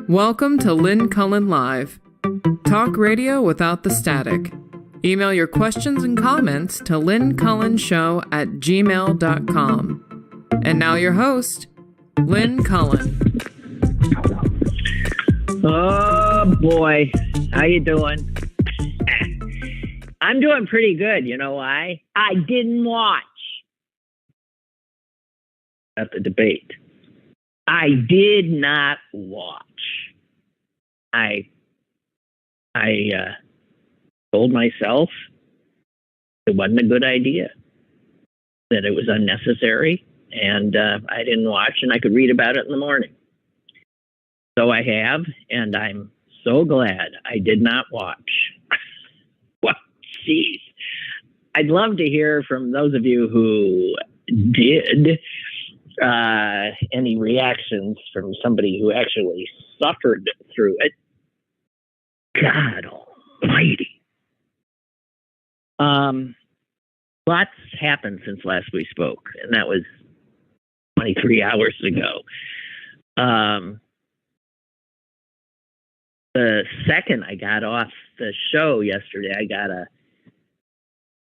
Welcome to Lynn Cullen Live. Talk radio without the static. Email your questions and comments to lynncullenshow@gmail.com. And now your host, Lynn Cullen. Oh boy, how you doing? I'm doing pretty good. You know why? I didn't watch at the debate. I did not watch. I told myself it wasn't a good idea, that it was unnecessary, and I didn't watch, and I could read about it in the morning. So I have, and I'm so glad I did not watch. Well, geez. I'd love to hear from those of you who did, any reactions from somebody who actually suffered through it. God almighty. Lots happened since last we spoke, and that was 23 hours ago. The second I got off the show yesterday, I got a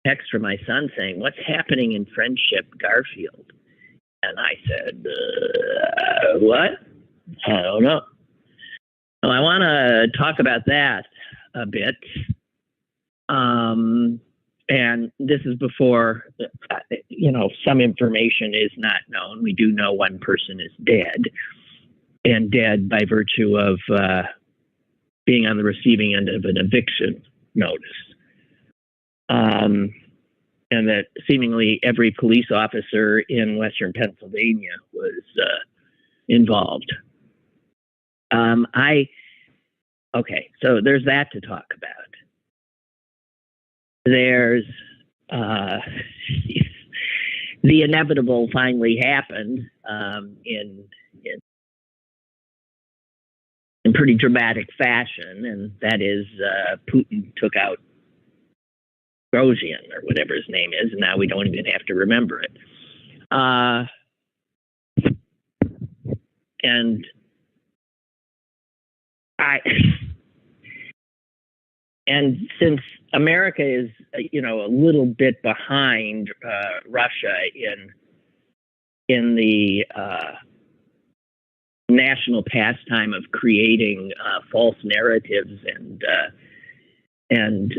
text from my son saying, "What's happening in Friendship, Garfield?" And I said, what? I don't know. Well, I want to talk about that a bit. And this is before, some information is not known. We do know one person is dead, and dead by virtue of being on the receiving end of an eviction notice. And that seemingly every police officer in Western Pennsylvania was involved. So there's that to talk about. There's the inevitable finally happened in pretty dramatic fashion, and that is Putin took out Prigozhin, or whatever his name is, and now we don't even have to remember it. And since America is, a little bit behind Russia in the national pastime of creating false narratives and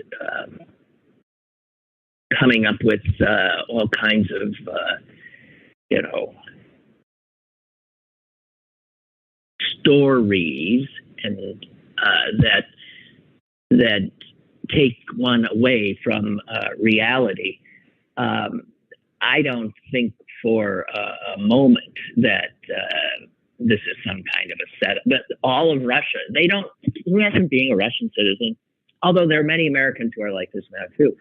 coming up with all kinds of, stories and that take one away from reality. I don't think for a moment that this is some kind of a setup. But all of Russia, they don't, imagine being a Russian citizen, although there are many Americans who are like this now too.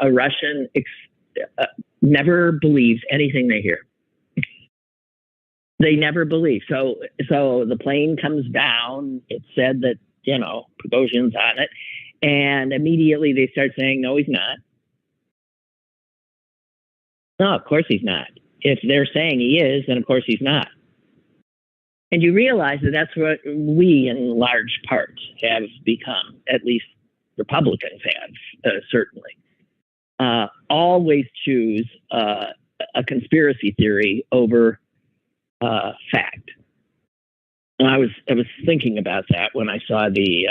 A Russian never believes anything they hear. They never believe. So the plane comes down. It's said that, Prigozhin's on it. And immediately they start saying, no, he's not. No, of course he's not. If they're saying he is, then of course he's not. And you realize that that's what we, in large part, have become, at least Republicans have, certainly. Always choose a conspiracy theory over fact. And I was thinking about that when I saw the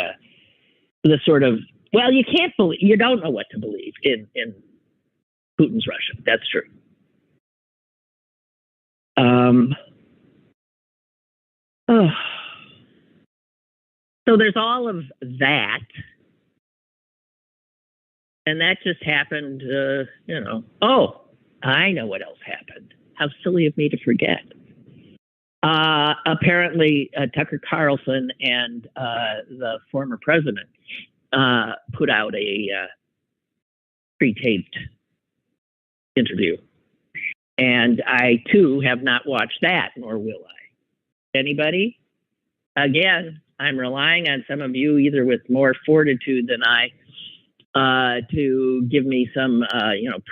sort of, well, you can't believe, you don't know what to believe in Putin's Russia. That's true. So there's all of that. And that just happened, Oh, I know what else happened. How silly of me to forget. Apparently, Tucker Carlson and the former president put out a pre-taped interview. And I, too, have not watched that, nor will I. Anybody? Again, I'm relying on some of you, either with more fortitude than I, to give me some,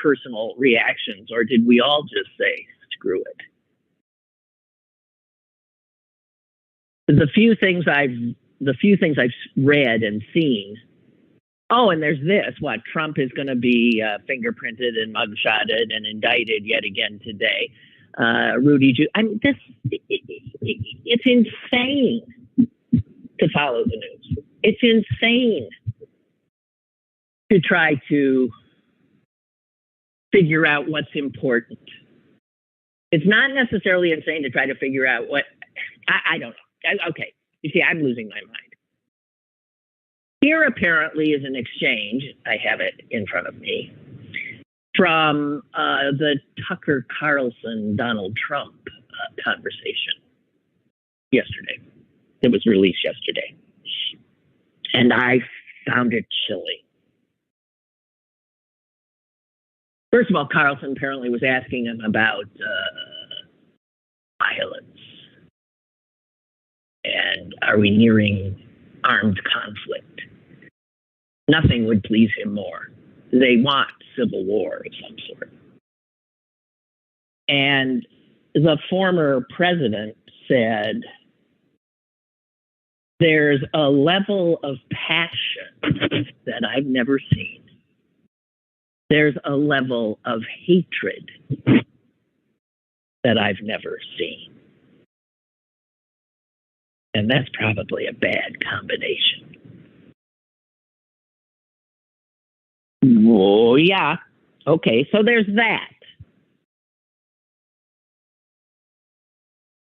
personal reactions, or did we all just say, screw it? the few things I've read and seen. Oh, and there's this. What, Trump is going to be fingerprinted and mugshotted and indicted yet again today. I mean, it's insane to follow the news. It's insane to try to figure out what's important. It's not necessarily insane to try to figure out what, I don't know. Okay, you see, I'm losing my mind. Here apparently is an exchange, I have it in front of me, from the Tucker Carlson Donald Trump conversation yesterday. It was released yesterday. And I found it chilling. First of all, Carlson apparently was asking him about violence. And are we nearing armed conflict? Nothing would please him more. They want civil war of some sort. And the former president said, there's a level of passion that I've never seen. There's a level of hatred that I've never seen. And that's probably a bad combination. Oh, yeah. Okay, so there's that.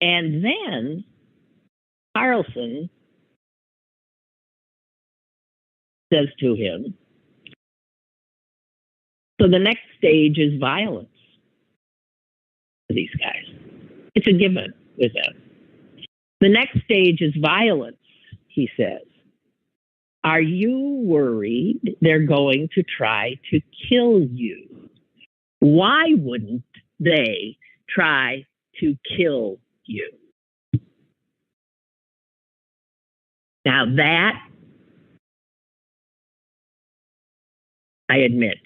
And then Carlson says to him, so the next stage is violence for these guys. It's a given with them. The next stage is violence, he says. Are you worried they're going to try to kill you? Why wouldn't they try to kill you? Now that, I admit,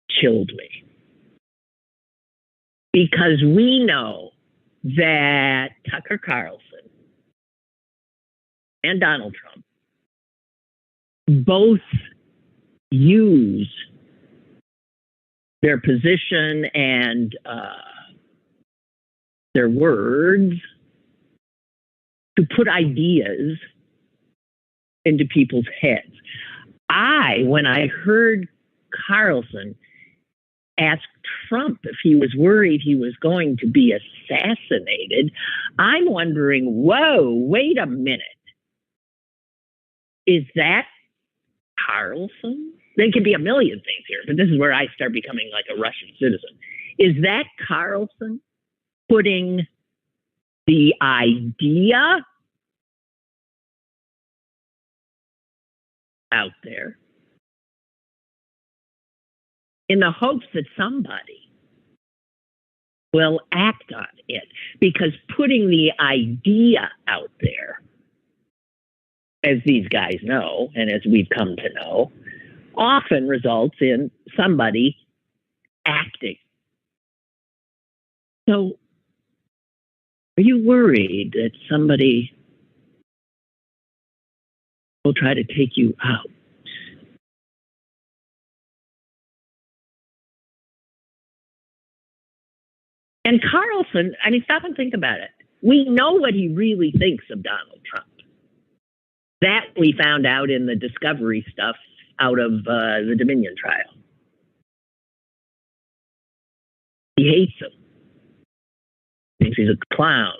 chilled me. Because we know that Tucker Carlson and Donald Trump both use their position and their words to put ideas into people's heads. When I heard Carlson ask Trump if he was worried he was going to be assassinated, I'm wondering, whoa, wait a minute. Is that Carlson? There could be a million things here, but this is where I start becoming like a Russian citizen. Is that Carlson putting the idea out there in the hopes that somebody will act on it? Because putting the idea out there, as these guys know, and as we've come to know, often results in somebody acting. So, are you worried that somebody will try to take you out? And Carlson, I mean, stop and think about it. We know what he really thinks of Donald Trump. That we found out in the discovery stuff out of the Dominion trial. He hates him. Thinks he's a clown.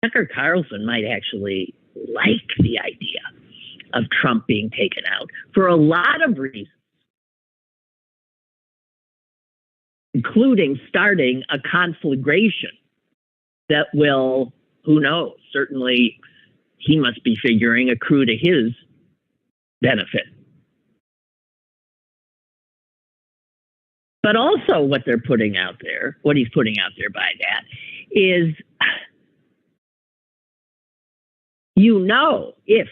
Tucker Carlson might actually like the idea of Trump being taken out for a lot of reasons, including starting a conflagration that will, who knows, certainly he must be figuring accrue to his benefit. But also what they're putting out there, what he's putting out there by that, is, you know, if,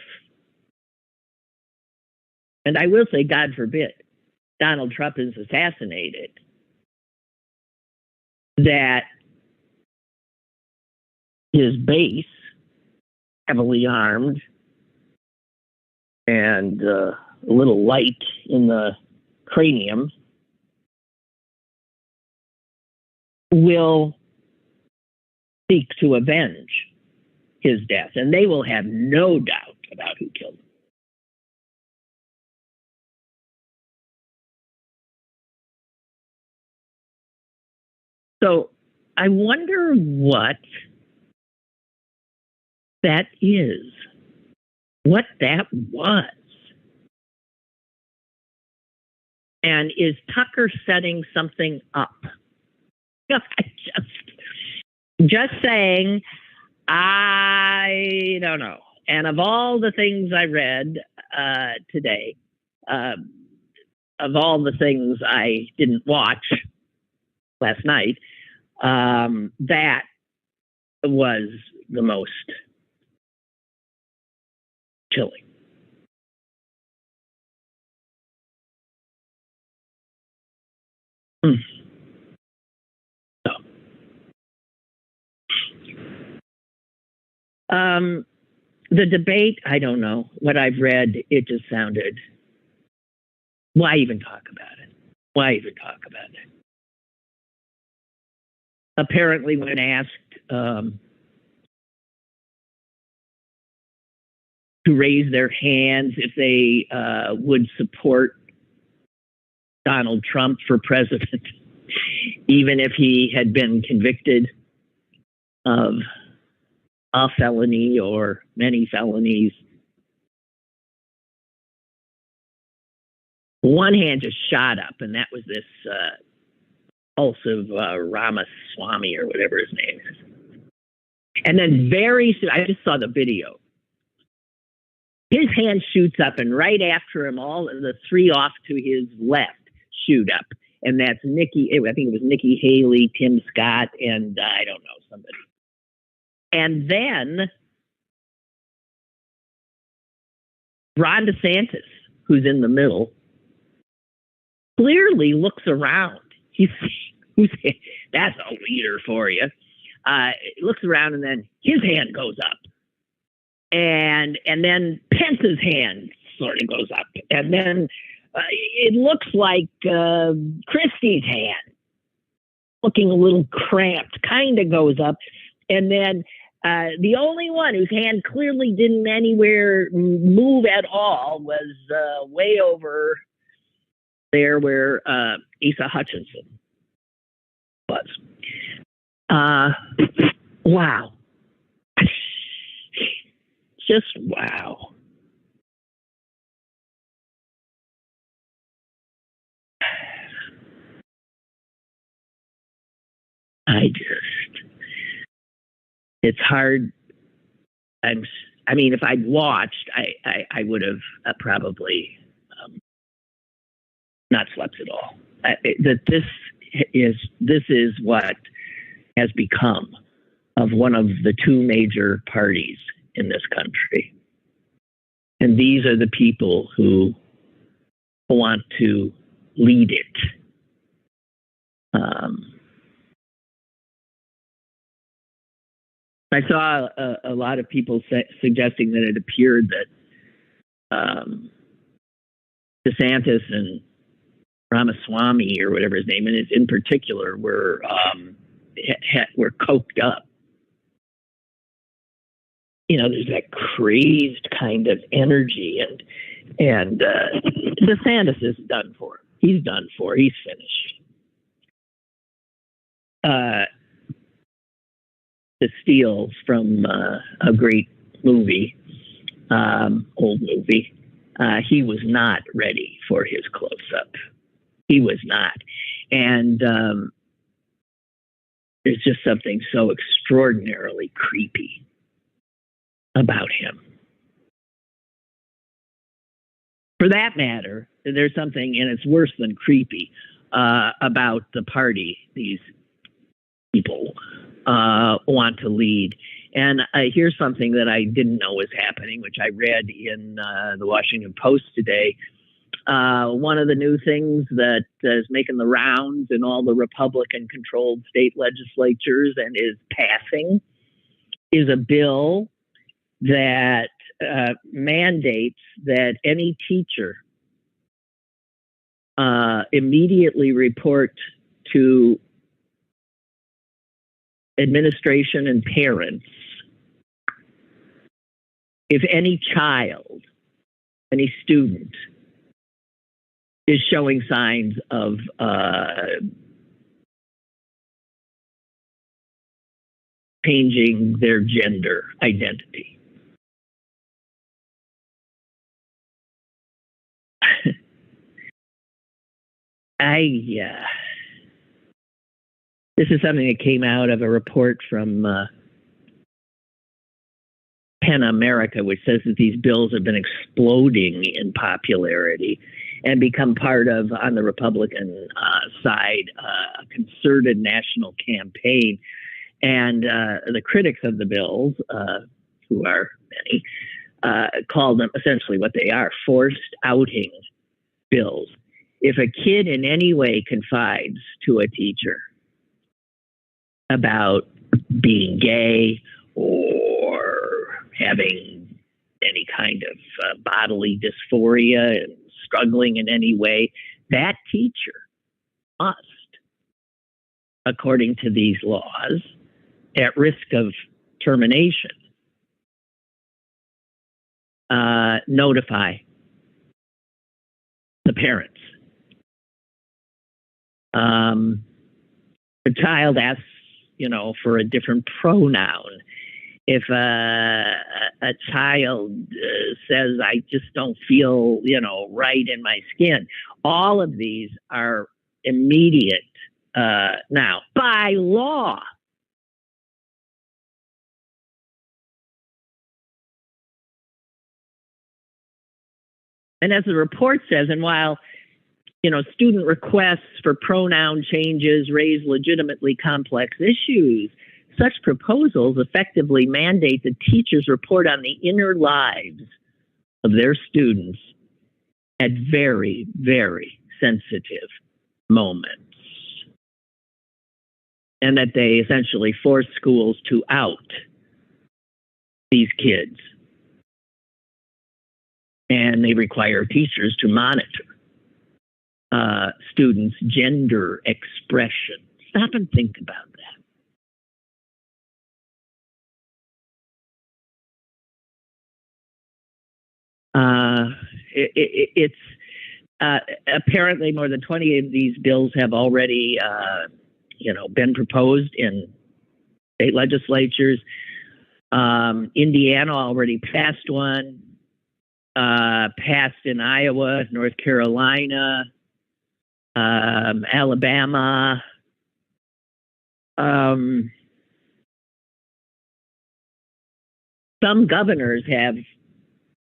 and I will say, God forbid, Donald Trump is assassinated, that his base, heavily armed and a little light in the cranium, will seek to avenge his death, and they will have no doubt about who killed him. So I wonder what that is, what that was. And is Tucker setting something up? Just saying, I don't know. And of all the things I read today, of all the things I didn't watch last night, that was the most chilling. The debate, I don't know. What I've read, it just sounded, why even talk about it? Why even talk about it? Apparently, when asked to raise their hands if they would support Donald Trump for president, even if he had been convicted of a felony or many felonies, one hand just shot up, and that was this impulsive Ramaswamy or whatever his name is. And then very soon, I just saw the video. His hand shoots up, and right after him, all the three off to his left shoot up. And that's Nikki, I think it was Nikki Haley, Tim Scott, and I don't know, somebody. And then Ron DeSantis, who's in the middle, clearly looks around. That's a leader for you. Looks around, and then his hand goes up. And then Pence's hand sort of goes up. And then it looks like Christie's hand, looking a little cramped, kind of goes up. And then the only one whose hand clearly didn't anywhere move at all was way over there where Asa Hutchinson was. Wow. Just wow. It's hard. I mean, if I'd watched, I would have probably not slept at all. This is what has become of one of the two major parties in this country. And these are the people who want to lead it. I saw a lot of people suggesting that it appeared that DeSantis and Ramaswamy, or whatever his name is, in particular, were coked up. You know, there's that crazed kind of energy, and DeSantis is done for. He's done for. He's finished. To steal from a great movie, old movie, he was not ready for his close-up. He was not. And there's just something so extraordinarily creepy about him. For that matter, there's something, and it's worse than creepy, about the party these people want to lead. And here's something that I didn't know was happening, which I read in the Washington Post today. One of the new things that is making the rounds in all the Republican-controlled state legislatures and is passing is a bill that mandates that any teacher immediately report to administration and parents if any child, any student, is showing signs of changing their gender identity. This is something that came out of a report from PEN America, which says that these bills have been exploding in popularity and become part of, on the Republican side, a concerted national campaign. And the critics of the bills, who are many, call them essentially what they are, forced outing bills. If a kid in any way confides to a teacher about being gay or having any kind of bodily dysphoria and struggling in any way, that teacher must, according to these laws, at risk of termination, notify the parents. The child asks, for a different pronoun. If a child says, I just don't feel, right in my skin, all of these are immediate now by law. And as the report says, and while student requests for pronoun changes raise legitimately complex issues, such proposals effectively mandate that teachers report on the inner lives of their students at very, very sensitive moments. And that they essentially force schools to out these kids. And they require teachers to monitor students' gender expression. Stop and think about that. It's apparently more than 20 of these bills have already, been proposed in state legislatures. Indiana already passed one. Passed in Iowa, North Carolina, Alabama. Some governors have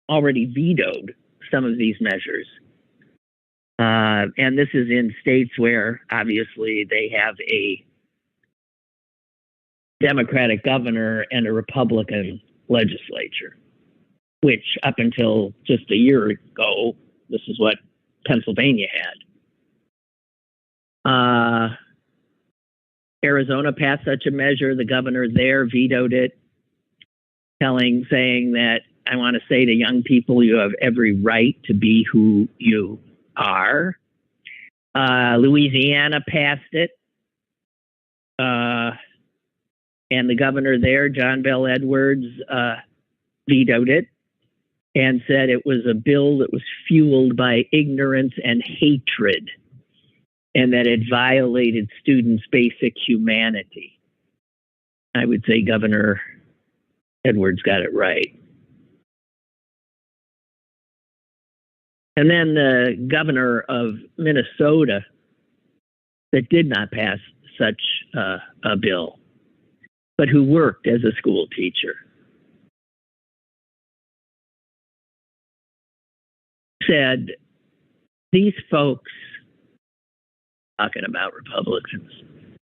already vetoed some of these measures. And this is in states where obviously they have a Democratic governor and a Republican legislature, which up until just a year ago, this is what Pennsylvania had. Arizona passed such a measure. The governor there vetoed it, saying that I want to say to young people, you have every right to be who you are. Louisiana passed it. And the governor there, John Bel Edwards, vetoed it and said it was a bill that was fueled by ignorance and hatred and that it violated students' basic humanity. I would say Governor Edwards got it right. And then the governor of Minnesota that did not pass such a bill, but who worked as a school teacher, said these folks, talking about Republicans,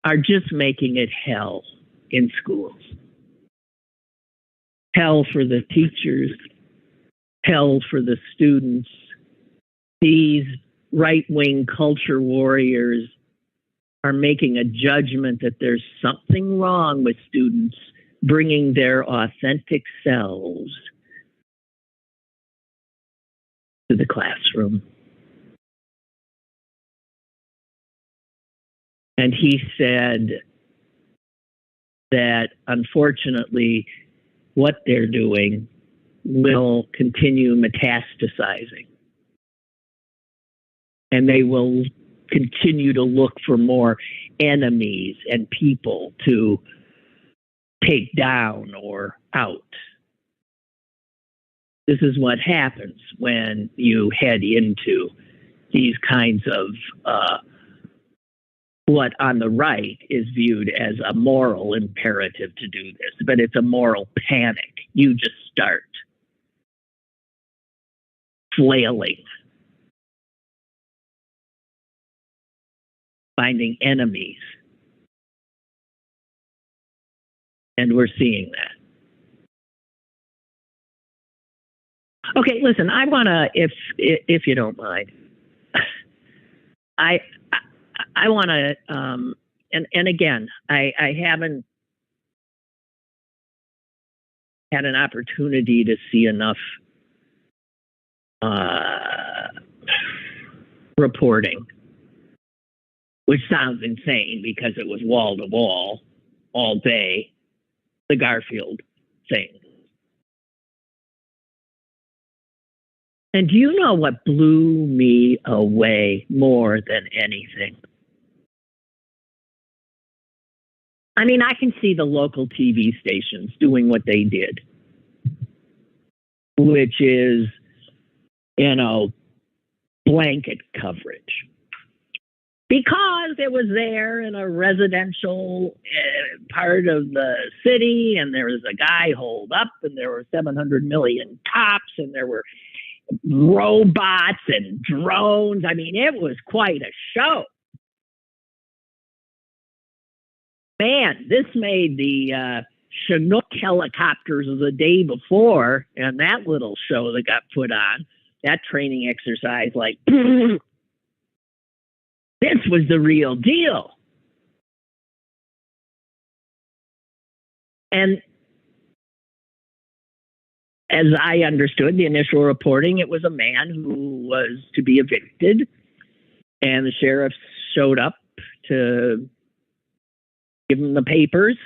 are just making it hell in schools. Hell for the teachers, hell for the students, these right-wing culture warriors are making a judgment that there's something wrong with students bringing their authentic selves to the classroom. And he said that, unfortunately, what they're doing will continue metastasizing. And they will continue to look for more enemies and people to take down or out. This is what happens when you head into these kinds of what on the right is viewed as a moral imperative to do this, but it's a moral panic. You just start flailing, finding enemies. And we're seeing that. Okay, listen, I want to, if you don't mind, I want to, and again, I haven't had an opportunity to see enough reporting, which sounds insane because it was wall to wall all day, the Garfield thing. And do you know what blew me away more than anything? I mean, I can see the local TV stations doing what they did, which is, blanket coverage. Because it was there in a residential part of the city, and there was a guy holed up, and there were 700 million cops, and there were robots and drones. I mean, it was quite a show. Man, this made the Chinook helicopters of the day before, and that little show that got put on, that training exercise, like, this was the real deal. And as I understood the initial reporting, it was a man who was to be evicted, and the sheriff showed up to give him the papers,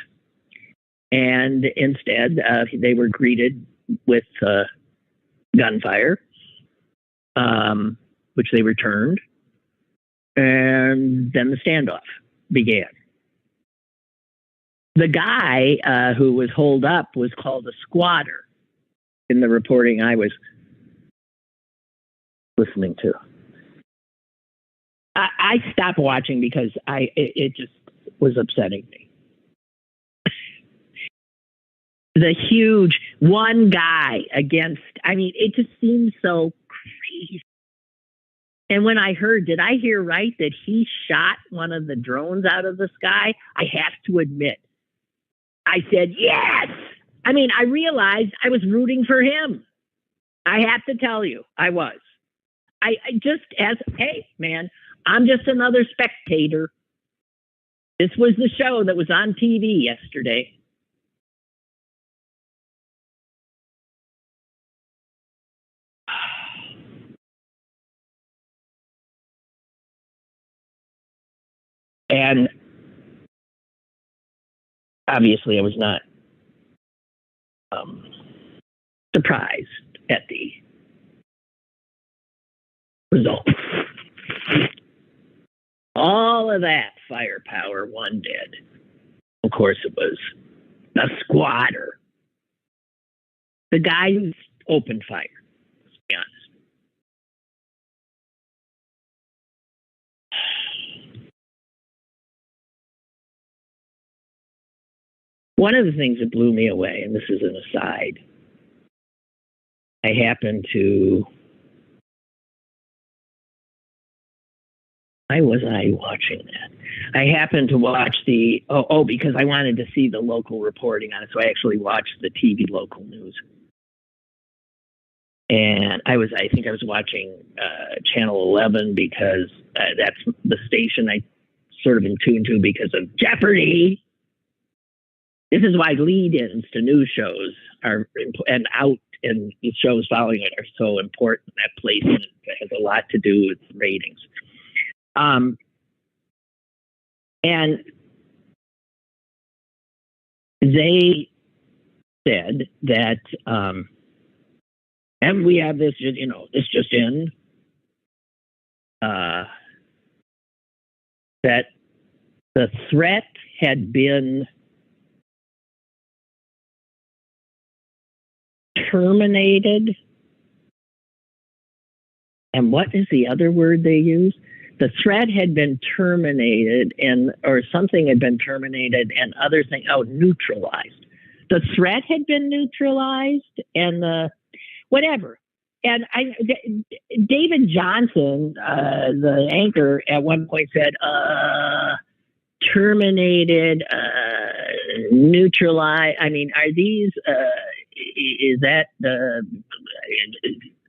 and instead they were greeted with gunfire, which they returned, and then the standoff began. The guy who was holed up was called a squatter in the reporting I was listening to. I stopped watching because it just was upsetting me. The huge one guy against, it just seems so crazy. And when I heard, did I hear right that he shot one of the drones out of the sky? I have to admit, I said, yes. I realized I was rooting for him. I have to tell you, I was. I just hey, man, I'm just another spectator. This was the show that was on TV yesterday. And obviously, I was not surprised at the result. All of that firepower, one did. Of course, it was a squatter. The guy who opened fire, let's be honest. One of the things that blew me away, and this is an aside, I happened to, why was I watching that? I happened to watch because I wanted to see the local reporting on it, so I actually watched the TV local news. And I think I was watching Channel 11 because that's the station I sort of in tune to because of Jeopardy. This is why lead-ins to news shows are and shows following it are so important. That placement has a lot to do with ratings. And they said that, and we have this, this just in, that the threat had been terminated. And what is the other word they use? The threat had been terminated, or something had been terminated, and other things, neutralized. The threat had been neutralized, and whatever. And David Johnson, the anchor, at one point said, terminated, neutralized. I mean, are these, is that,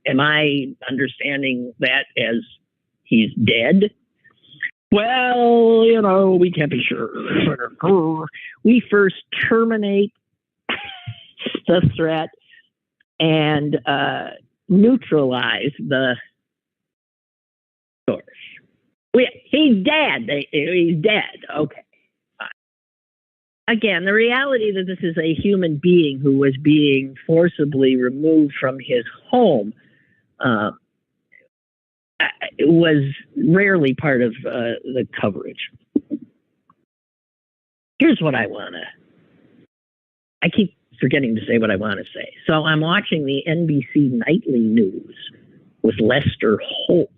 am I understanding that as he's dead? Well, we can't be sure. We first terminate the threat and neutralize the source. He's dead. He's dead. Okay. Again, the reality that this is a human being who was being forcibly removed from his home was rarely part of the coverage. Here's what I keep forgetting to say what I want to say. So I'm watching the NBC Nightly News with Lester Holt.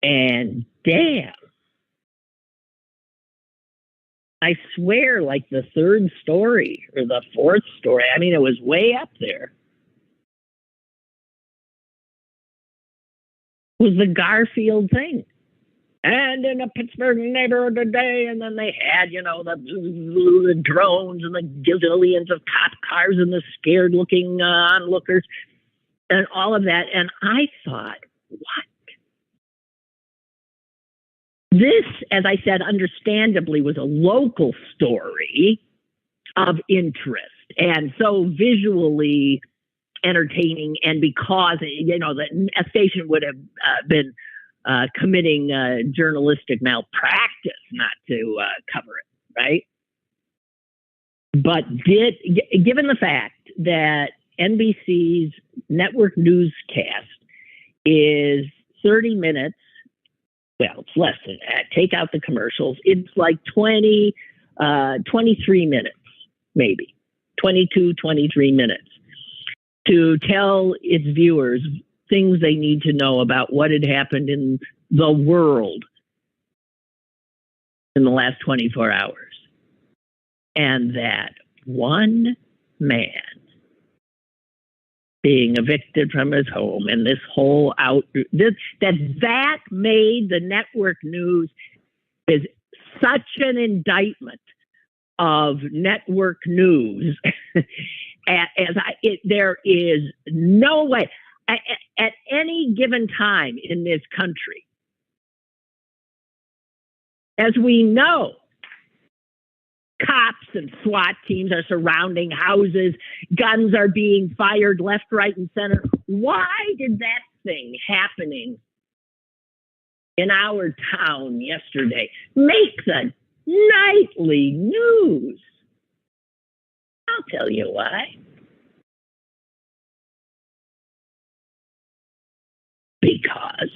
And damn, I swear, like the third story or the fourth story, I mean, it was way up there, was the Garfield thing. And in a Pittsburgh neighborhood today, and then they had, the drones and the gazillions of cop cars and the scared-looking onlookers and all of that. And I thought, what? This, as I said, understandably was a local story of interest and so visually entertaining, and because, a station would have been committing journalistic malpractice not to cover it, right? But given the fact that NBC's network newscast is 30 minutes, well, it's less than that, take out the commercials, it's like 23 minutes, maybe, 22, 23 minutes, to tell its viewers things they need to know about what had happened in the world in the last 24 hours. And that one man being evicted from his home, and this whole that made the network news is such an indictment of network news. There is no way at any given time in this country, as we know, cops and SWAT teams are surrounding houses. Guns are being fired left, right, and center. Why did that thing happening in our town yesterday make the nightly news? I'll tell you why. Because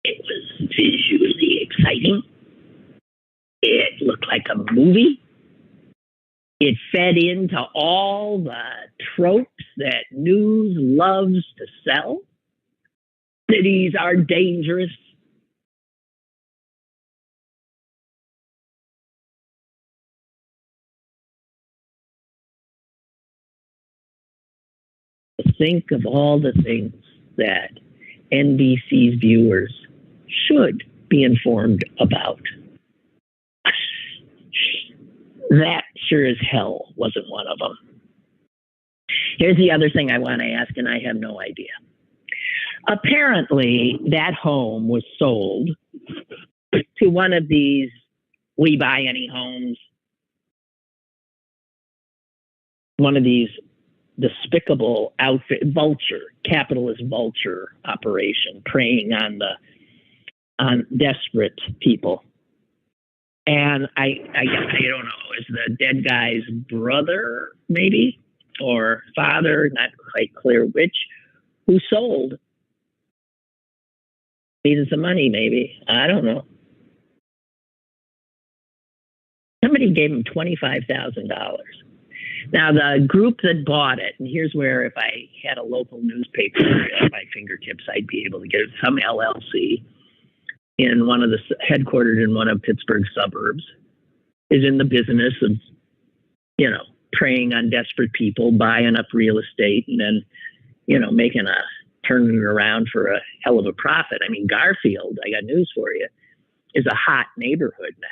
it was visually exciting. It looked like a movie. It fed into all the tropes that news loves to sell. Cities are dangerous. Think of all the things that NBC's viewers should be informed about. That sure as hell wasn't one of them. Here's the other thing I want to ask, and I have no idea. Apparently, that home was sold to one of these We Buy Any Homes, one of these despicable capitalist vulture operation, preying on desperate people. And I don't know, is the dead guy's brother maybe, or father, not quite clear which, who sold. Needed some money maybe, I don't know. Somebody gave him $25,000. Now, the group that bought it, and here's where if I had a local newspaper at my fingertips, I'd be able to get it, some LLC in headquartered in one of Pittsburgh's suburbs, is in the business of, preying on desperate people, buying up real estate, and then, turning it around for a hell of a profit. I mean, Garfield, I got news for you, is a hot neighborhood now.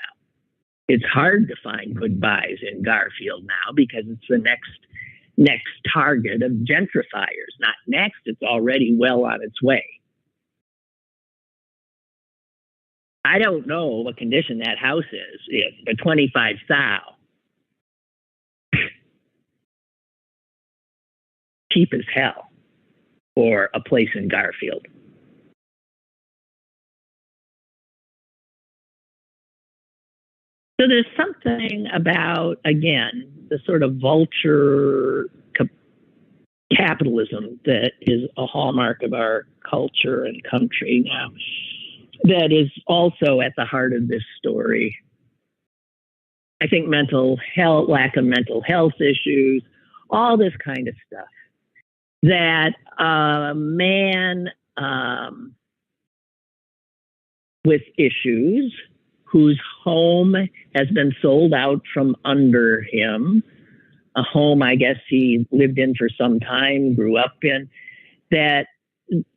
It's hard to find good buys in Garfield now because it's the next target of gentrifiers. Not next, it's already well on its way. I don't know what condition that house is, but 25,000. Cheap as hell for a place in Garfield. So there's something about, again, the sort of vulture capitalism that is a hallmark of our culture and country now that is also at the heart of this story. I think mental health, lack of mental health issues, all this kind of stuff. That a man with issues, whose home has been sold out from under him, a home I guess he lived in for some time, grew up in, that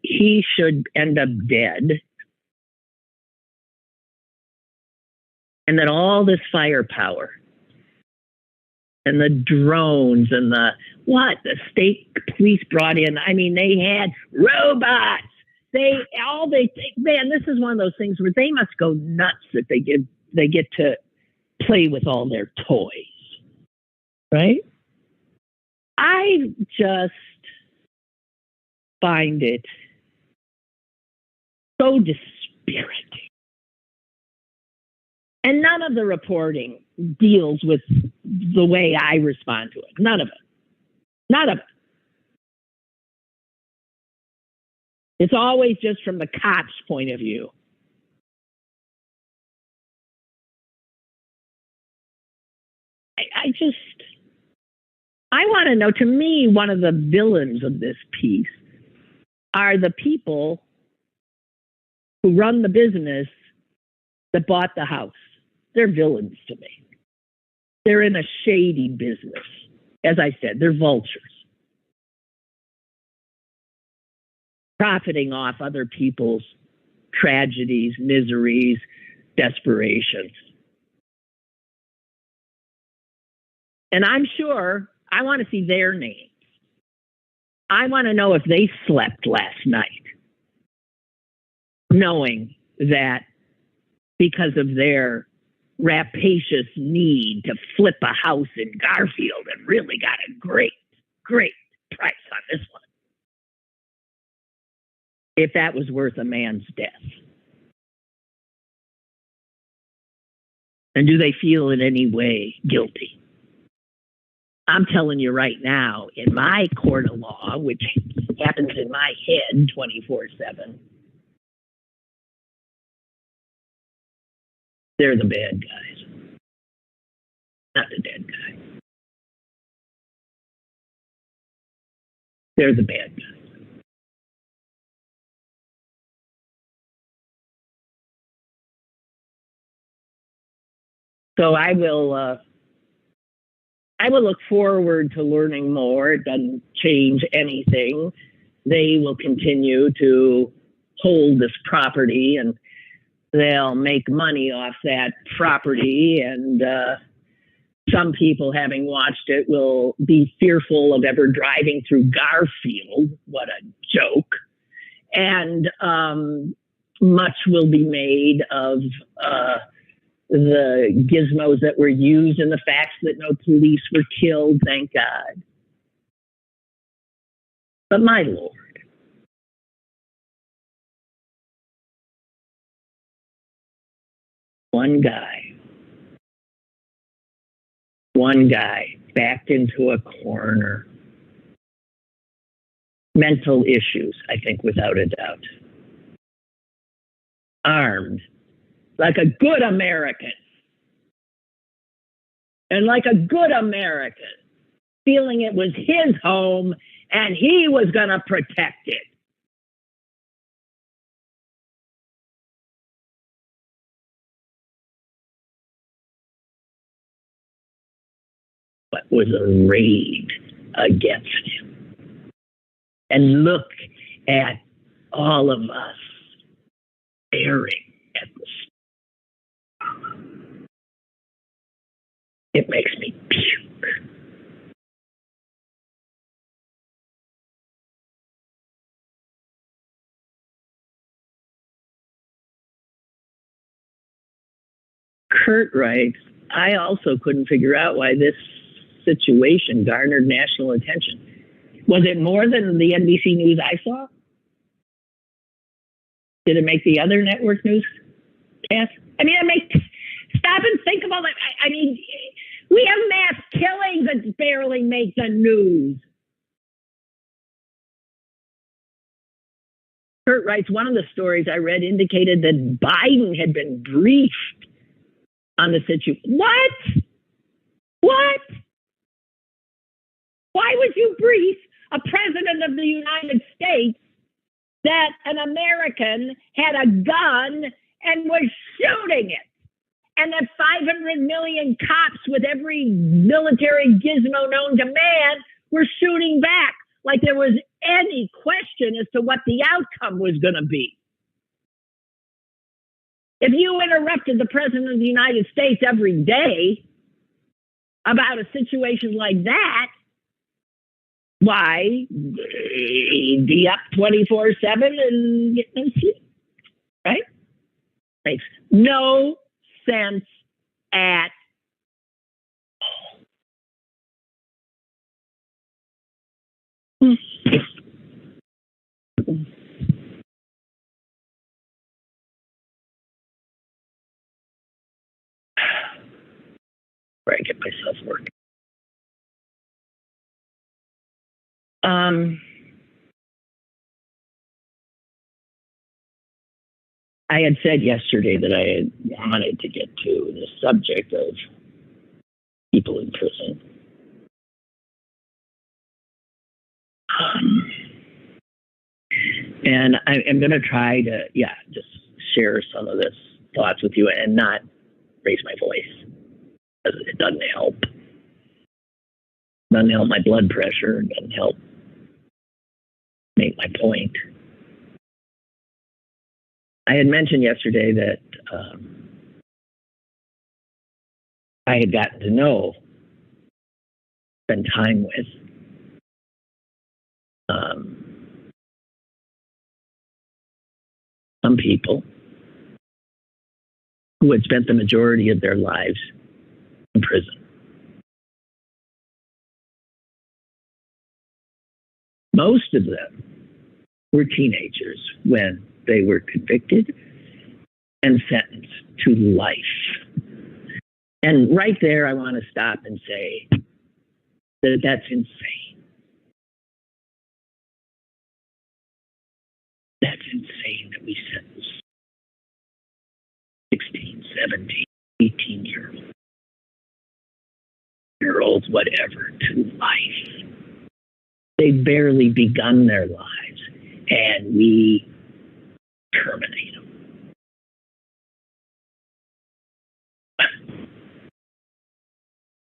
he should end up dead. And that all this firepower and the drones and the state police brought in, I mean, they had robots. Man, this is one of those things where they must go nuts if they get to play with all their toys, right? I just find it so dispiriting. And none of the reporting deals with the way I respond to it. None of it. None of it. It's always just from the cop's point of view. I want to know, to me, one of the villains of this piece are the people who run the business that bought the house. They're villains to me. They're in a shady business. As I said, they're vultures. Profiting off other people's tragedies, miseries, desperations. And I'm sure I want to see their names. I want to know if they slept last night, knowing that because of their rapacious need to flip a house in Garfield and really got a great, great price on this one, if that was worth a man's death. And do they feel in any way guilty? I'm telling you right now, in my court of law, which happens in my head 24/7, they're the bad guys, not the dead guy. They're the bad guys. So I will look forward to learning more. It doesn't change anything. They will continue to hold this property and they'll make money off that property. And Some people, having watched it, will be fearful of ever driving through Garfield. What a joke. And much will be made of the gizmos that were used and the facts that no police were killed, thank God. But my Lord, one guy backed into a corner. Mental issues, I think, without a doubt. Armed like a good American. And like a good American, feeling it was his home and he was going to protect it. But was arrayed against him. And look at all of us staring at the sky. It makes me puke. Kurt writes, I also couldn't figure out why this situation garnered national attention. Was it more than the NBC News I saw? Did it make the other network newscast? I mean, stop and think about it. I mean, we have mass killings that barely make the news. Kurt writes, one of the stories I read indicated that Biden had been briefed on the situation. What? Why would you brief a president of the United States that an American had a gun and was shooting it? And that 500 million cops with every military gizmo known to man were shooting back like there was any question as to what the outcome was going to be. If you interrupted the president of the United States every day about a situation like that, why, he'd be up 24/7 and get no sleep, right? Makes no sense at all. Where I get myself working. I had said yesterday that I had wanted to get to the subject of people in prison. And I'm going to try to, just share some of this thoughts with you and not raise my voice, because it doesn't help. It doesn't help my blood pressure. It doesn't help make my point. I had mentioned yesterday that I had gotten to know, spend time with some people who had spent the majority of their lives in prison. Most of them were teenagers when they were convicted and sentenced to life. And right there, I want to stop and say that that's insane. That's insane that we sentence 16, 17, 18-year-olds, whatever, to life. They've barely begun their lives, and we terminate them.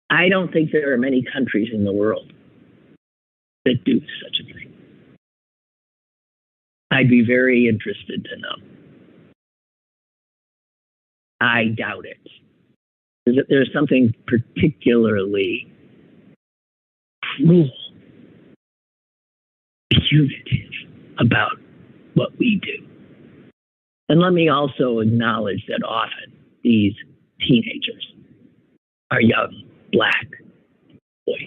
I don't think there are many countries in the world that do such a thing. I'd be very interested to know. I doubt it. is that there's something particularly cruel, punitive about what we do. And let me also acknowledge that often these teenagers are young black boys.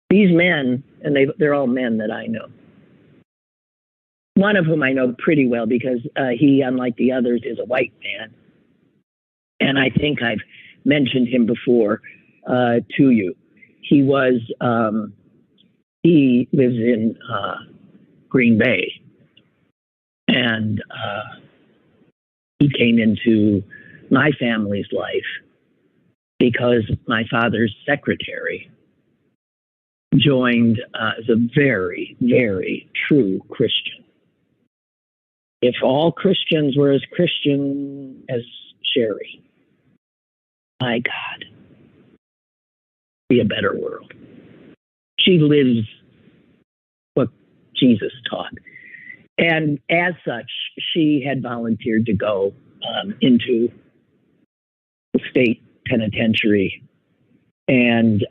These men, and they're all men that I know. One of whom I know pretty well because he, unlike the others, is a white man. And I think I've mentioned him before to you. He lives in Green Bay. And he came into my family's life because my father's secretary joined as a very, very true Christian. If all Christians were as Christian as Sherry, my God, be a better world. She lives what Jesus taught. And as such, she had volunteered to go into the state penitentiary. And,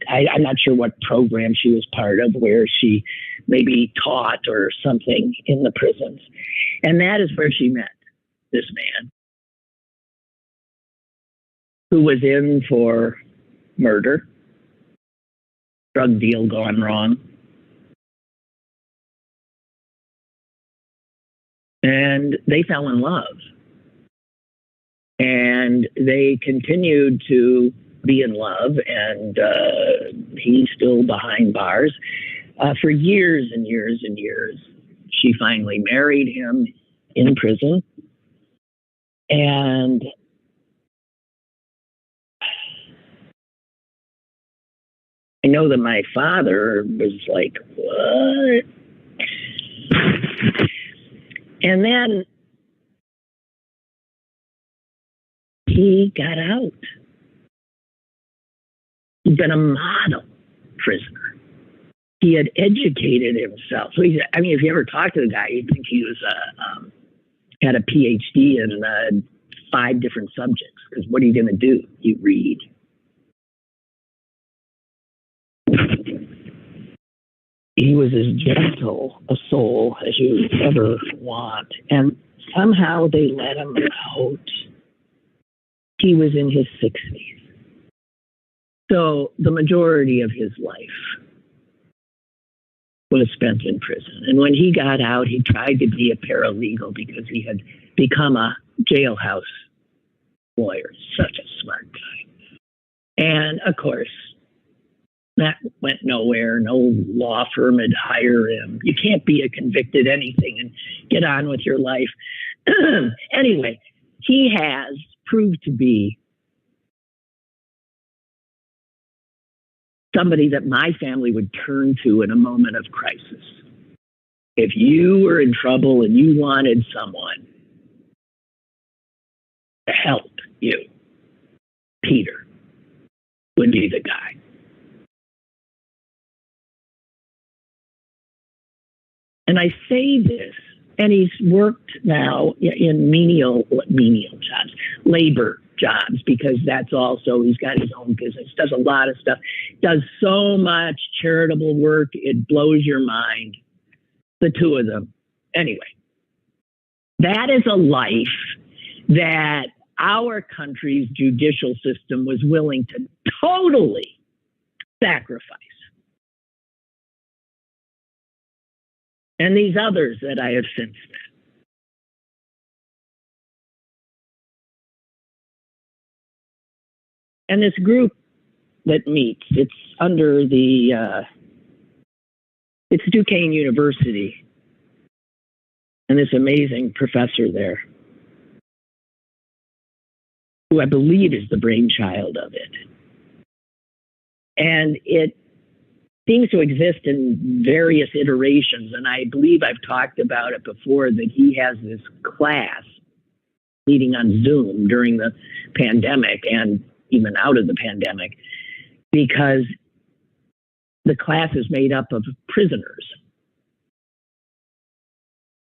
I'm not sure what program she was part of, where she maybe taught or something in the prisons. And that is where she met this man who was in for murder, drug deal gone wrong. And they fell in love. And they continued to be in love, and he's still behind bars for years and years and years. She finally married him in prison. And I know that my father was like, what? And then he got out. He'd been a model prisoner. He had educated himself. So if you ever talk to the guy, you'd think he was had a PhD in 5 different subjects. Because what are you going to do? You read. He was as gentle a soul as you ever want. And somehow they let him out. He was in his 60s. So the majority of his life was spent in prison. And when he got out, he tried to be a paralegal because he had become a jailhouse lawyer. Such a smart guy. And of course, that went nowhere. No law firm would hire him. You can't be a convicted anything and get on with your life. Anyway, he has proved to be somebody that my family would turn to in a moment of crisis. If you were in trouble and you wanted someone to help you, Peter would be the guy. And I say this, and he's worked now in menial jobs, labor jobs, because that's also, he's got his own business, does a lot of stuff, does so much charitable work, it blows your mind, the two of them. Anyway, that is a life that our country's judicial system was willing to totally sacrifice. And these others that I have since met. And this group that meets, it's under it's Duquesne University, and this amazing professor there, who I believe is the brainchild of it. And it seems to exist in various iterations, and I believe I've talked about it before, that he has this class meeting on Zoom during the pandemic and even out of the pandemic, because the class is made up of prisoners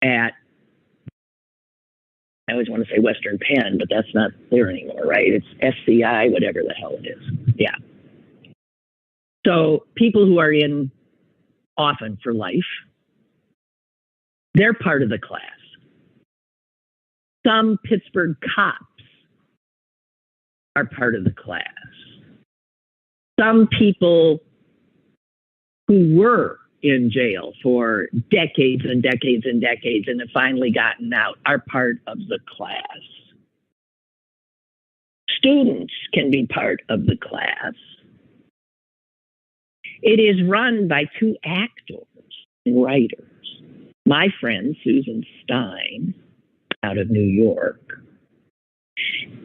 at, I always want to say Western Penn, but that's not there anymore, right? It's SCI, whatever the hell it is. Yeah. So people who are in often for life, they're part of the class. Some Pittsburgh cops are part of the class. Some people who were in jail for decades and decades and decades and have finally gotten out are part of the class. Students can be part of the class. It is run by two actors and writers. My friend, Susan Stein, out of New York,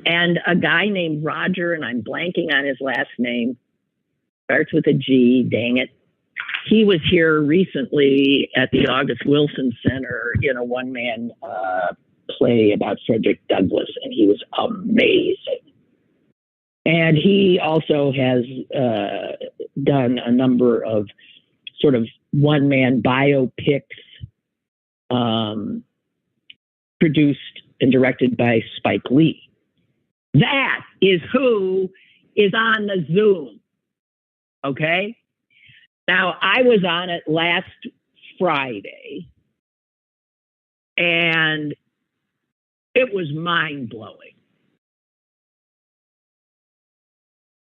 and a guy named Roger, and I'm blanking on his last name, starts with a G, dang it. He was here recently at the August Wilson Center in a one-man play about Frederick Douglass, and he was amazing. And he also has done a number of sort of one-man biopics produced and directed by Spike Lee. That is who is on the Zoom, okay? Now, I was on it last Friday, and it was mind-blowing.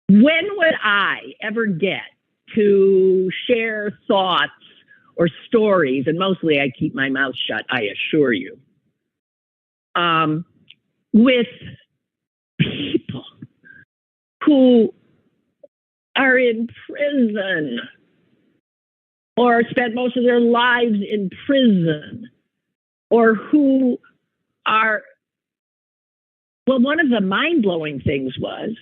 When would I ever get to share thoughts or stories, and mostly I keep my mouth shut, I assure you, with people who are in prison or spent most of their lives in prison, or who are, well, one of the mind-blowing things was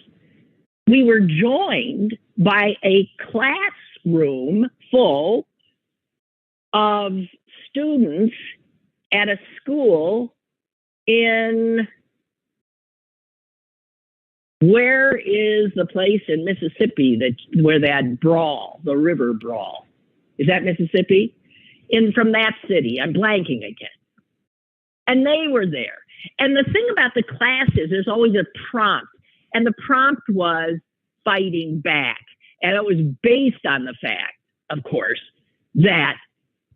we were joined by a classroom full of students at a school in, where is the place in Mississippi where that brawl, the river brawl? Is that Mississippi? From that city. I'm blanking again. And they were there. And the thing about the class is there's always a prompt. And the prompt was fighting back. And it was based on the fact, of course, that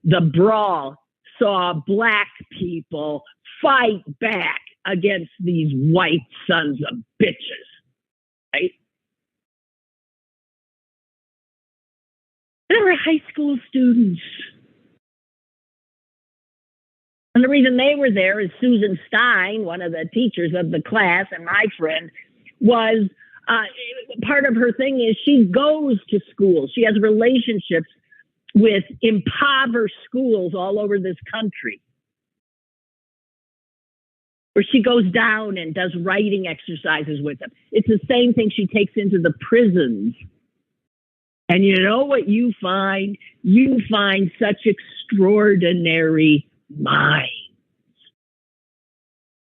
the brawl saw black people fight back against these white sons of bitches, right? They were high school students. And the reason they were there is Susan Stein, one of the teachers of the class, and my friend, was part of her thing is she goes to schools. She has relationships with impoverished schools all over this country, where she goes down and does writing exercises with them. It's the same thing she takes into the prisons. And you know what you find? You find such extraordinary minds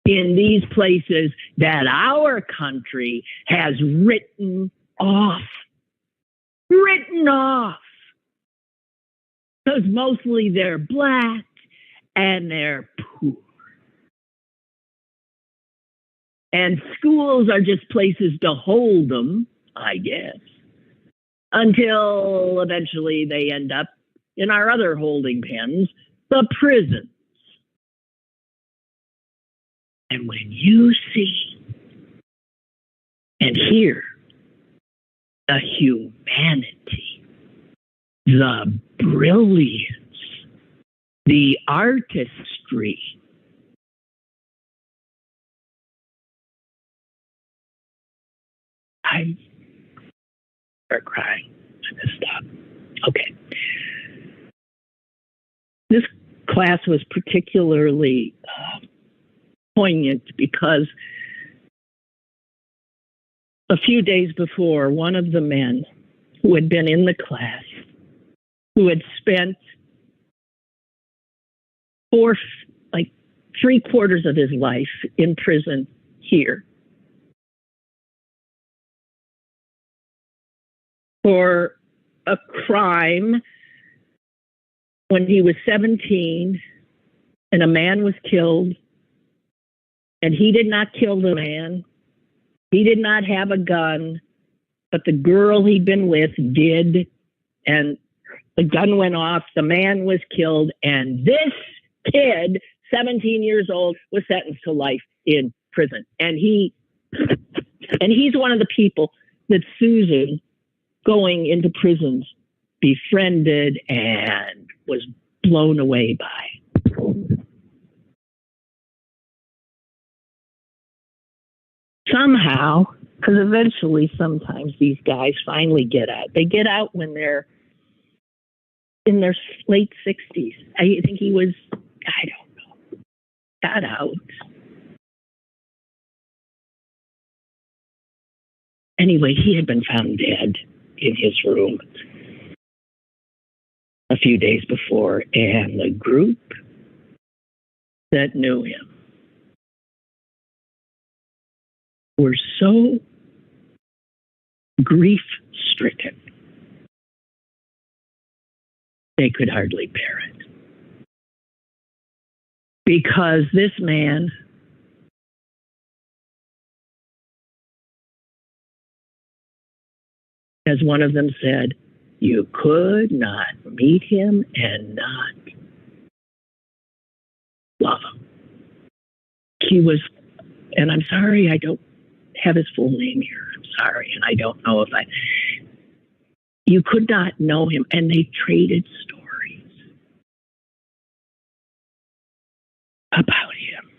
in these places that our country has written off. Written off. Because mostly they're black and they're poor. And schools are just places to hold them, I guess, until eventually they end up in our other holding pens, the prisons. And when you see and hear the humanity, the brilliance, the artistry, I start crying. I just stop. Okay. This class was particularly poignant because a few days before, one of the men who had been in the class, who had spent three-quarters of his life in prison here, for a crime when he was 17 and a man was killed, and he did not kill the man. He did not have a gun, but the girl he'd been with did, and the gun went off, the man was killed, and this kid, 17 years old, was sentenced to life in prison. And he's one of the people that Susan, going into prisons, befriended and was blown away by. Somehow, because eventually sometimes these guys finally get out. They get out when they're in their late 60s. I think he was, I don't know, got out. Anyway, he had been found dead in his room a few days before, and the group that knew him were so grief-stricken they could hardly bear it. Because this man as one of them said, you could not meet him and not love him. He was, and I'm sorry, I don't have his full name here. I'm sorry, and I don't know if you could not know him, and they traded stories about him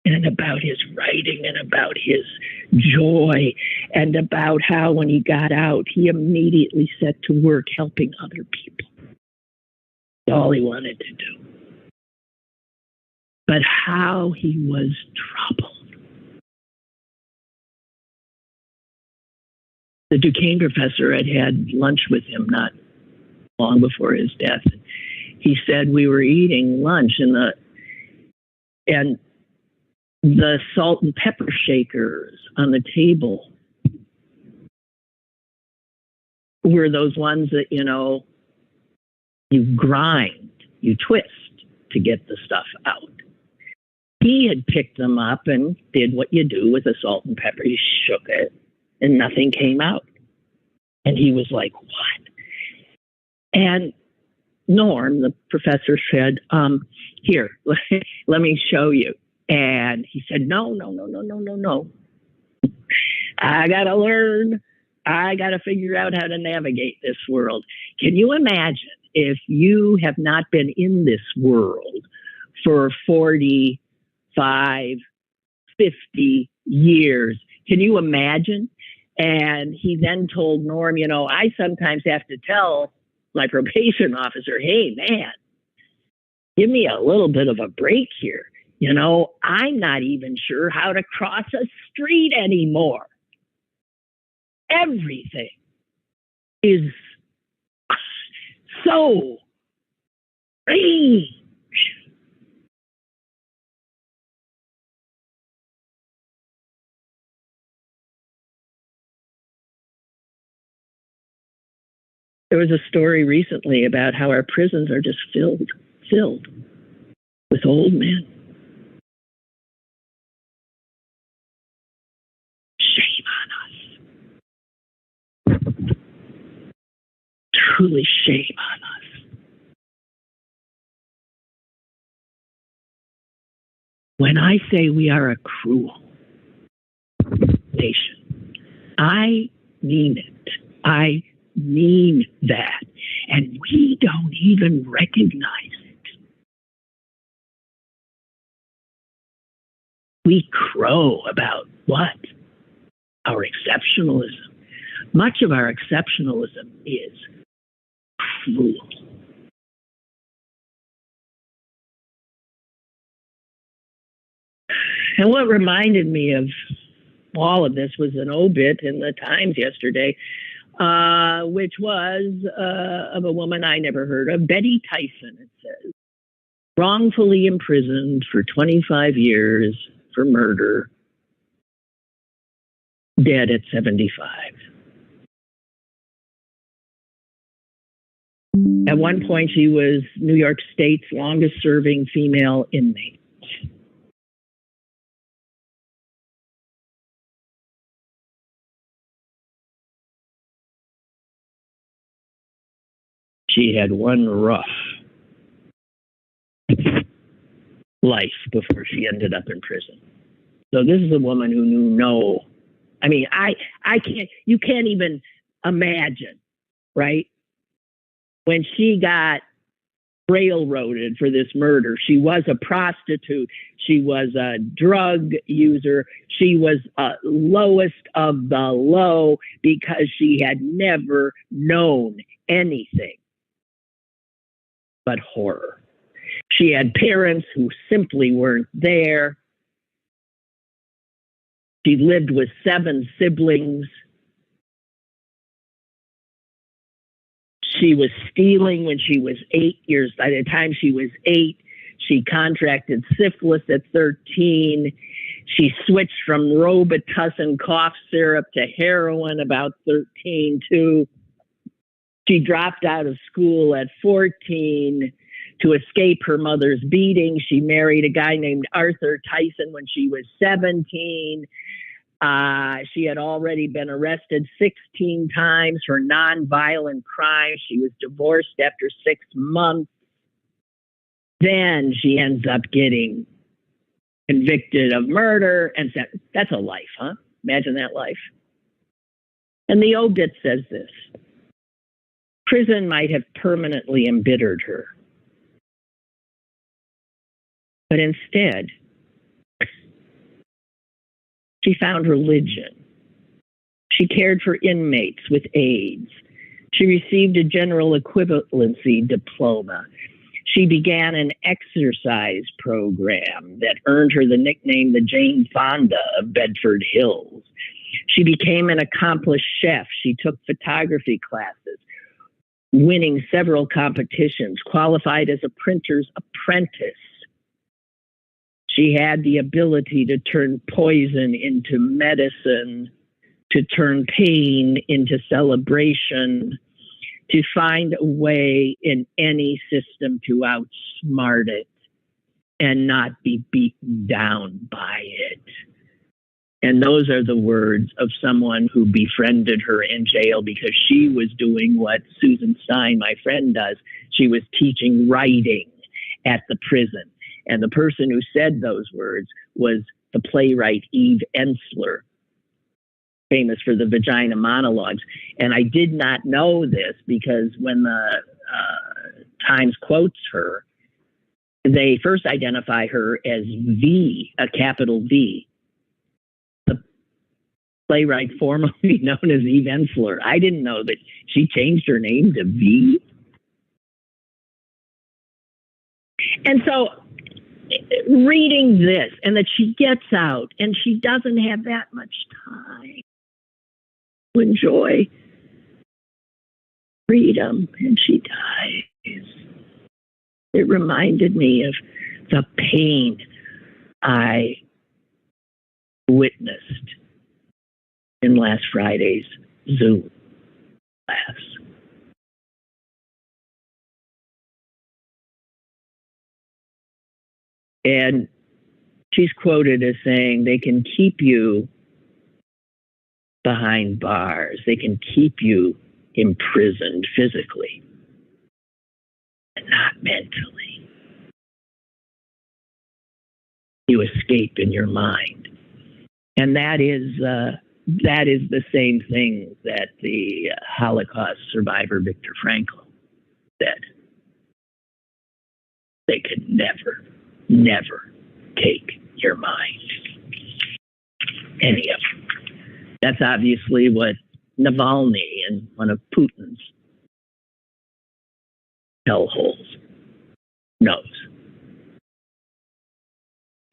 and about his writing and about his joy and about how when he got out, he immediately set to work helping other people. That's all he wanted to do. But how he was troubled. The Duquesne professor had lunch with him not long before his death. He said we were eating lunch and the salt and pepper shakers on the table were those ones that, you grind, you twist to get the stuff out. He had picked them up and did what you do with the salt and pepper. He shook it and nothing came out. And he was like, what? And Norm, the professor, said, here, let me show you. And he said, no. I got to learn. I got to figure out how to navigate this world. Can you imagine if you have not been in this world for 45, 50 years? Can you imagine? And he then told Norm, I sometimes have to tell my probation officer, hey, man, give me a little bit of a break here. I'm not even sure how to cross a street anymore. Everything is so strange. There was a story recently about how our prisons are just filled with old men. Shame on us. Truly shame on us. When I say we are a cruel nation, I mean it. I mean that. And we don't even recognize it. We crow about what? Our exceptionalism. Much of our exceptionalism is cruel. And what reminded me of all of this was an obit in the Times yesterday, which was of a woman I never heard of, Betty Tyson, it says, wrongfully imprisoned for 25 years for murder, dead at 75. At one point, she was New York State's longest-serving female inmate. She had one rough life before she ended up in prison. So this is a woman who knew no. I mean, you can't even imagine, right? When she got railroaded for this murder, she was a prostitute. She was a drug user. She was lowest of the low because she had never known anything but horror. She had parents who simply weren't there. She lived with 7 siblings. She was stealing when she was 8 years. By the time she was 8, she contracted syphilis at 13. She switched from Robitussin cough syrup to heroin about 13 too. She dropped out of school at 14 to escape her mother's beating. She married a guy named Arthur Tyson when she was 17. She had already been arrested 16 times for nonviolent crimes. She was divorced after 6 months. Then she ends up getting convicted of murder and said, that's a life, huh? Imagine that life. And the obit says this: prison might have permanently embittered her, but instead, she found religion. She cared for inmates with AIDS. She received a general equivalency diploma. She began an exercise program that earned her the nickname the Jane Fonda of Bedford Hills. She became an accomplished chef. She took photography classes, winning several competitions, qualified as a printer's apprentice. She had the ability to turn poison into medicine, to turn pain into celebration, to find a way in any system to outsmart it and not be beaten down by it. And those are the words of someone who befriended her in jail because she was doing what Susan Stein, my friend, does. She was teaching writing at the prison. And the person who said those words was the playwright Eve Ensler, famous for the vagina monologues. And I did not know this because when the Times quotes her, they first identify her as V, a capital V. The playwright formerly known as Eve Ensler. I didn't know that she changed her name to V. And so reading this, and that she gets out and she doesn't have that much time to enjoy freedom, and she dies. It reminded me of the pain I witnessed in last Friday's Zoom class. And she's quoted as saying, they can keep you behind bars. They can keep you imprisoned physically, but not mentally. You escape in your mind. And that is the same thing that the Holocaust survivor Viktor Frankl said. They could never take your mind. Any of them. That's obviously what Navalny and one of Putin's hellholes knows.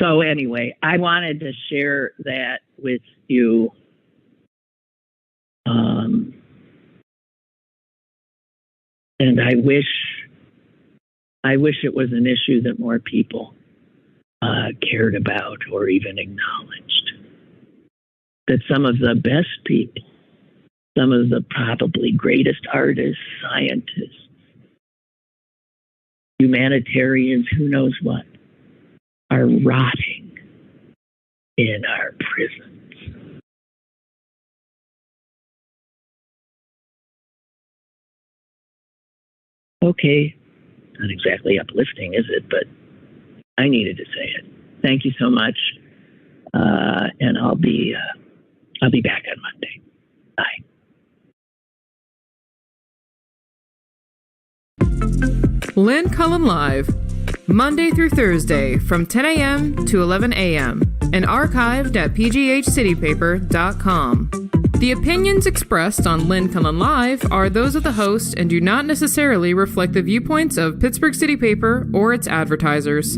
So anyway, I wanted to share that with you. And I wish it was an issue that more people cared about or even acknowledged. That some of the best people, some of the probably greatest artists, scientists, humanitarians, who knows what, are rotting in our prisons. Okay, not exactly uplifting, is it? But I needed to say it. Thank you so much, and I'll be back on Monday. Bye. Lynn Cullen Live, Monday through Thursday from 10 a.m. to 11 a.m. and archived at pghcitypaper.com. The opinions expressed on Lynn Cullen Live are those of the host and do not necessarily reflect the viewpoints of Pittsburgh City Paper or its advertisers.